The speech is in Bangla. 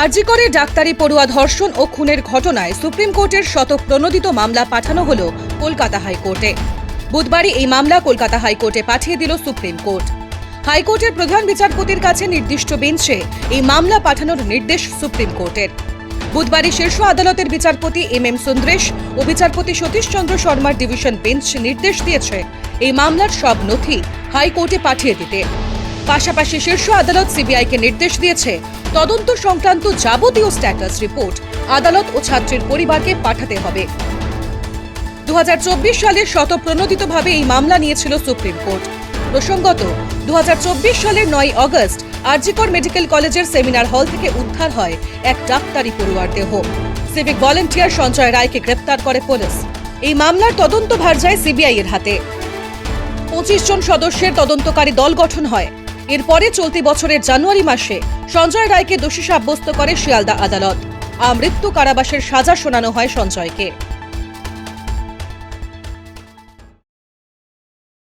আরজি করে ডাক্তারি পড়ুয়া ধর্ষণ ও খুনের ঘটনায় সুপ্রিম কোর্টের শতপ্রণোদিত মামলা পাঠানো হল কলকাতা হাইকোর্টে। বুধবারই এই মামলা কলকাতা হাইকোর্টে পাঠিয়ে দিল সুপ্রিম কোর্ট। হাইকোর্টের প্রধান বিচারপতির কাছে নির্দিষ্ট বেঞ্চে এই মামলা পাঠানোর নির্দেশ সুপ্রিম কোর্টের। বুধবারই শীর্ষ আদালতের বিচারপতি এম সুন্দ্রেশ ও বিচারপতি সতীশ চন্দ্র শর্মার ডিভিশন বেঞ্চ নির্দেশ দিয়েছে এই মামলার সব নথি হাইকোর্টে পাঠিয়ে দিতে। পাশাপাশি শীর্ষ আদালত সিবিআইকে নির্দেশ দিয়েছে তদন্ত সংক্রান্ত যাবতীয় স্ট্যাটাস রিপোর্ট আদালত ও ছাত্রীর পরিবারকে পাঠাতে হবে। 2024 সালে শতপ্রণোদিতভাবে এই মামলা নিয়েছিল সুপ্রিম কোর্ট। প্রসঙ্গত 2024 সালের 9 আগস্ট আরজিকর মেডিকেল কলেজের সেমিনার হল থেকে উদ্ধার হয় এক ডাক্তারি পড়ুয়ার দেহ। সিভিক ভলেন্টিয়ার সঞ্জয় রায়কে গ্রেপ্তার করে পুলিশ। এই মামলার তদন্তভার যায় সিবিআই এর হাতে। 25 জন সদস্যের তদন্তকারী দল গঠন হয়। এরপরে চলতি বছরের জানুয়ারি মাসে সঞ্জয় রায়কে দোষী সাব্যস্ত করে শিয়ালদা আদালত। আমৃত্যু কারাবাসের সাজা শোনানো হয় সঞ্জয়কে।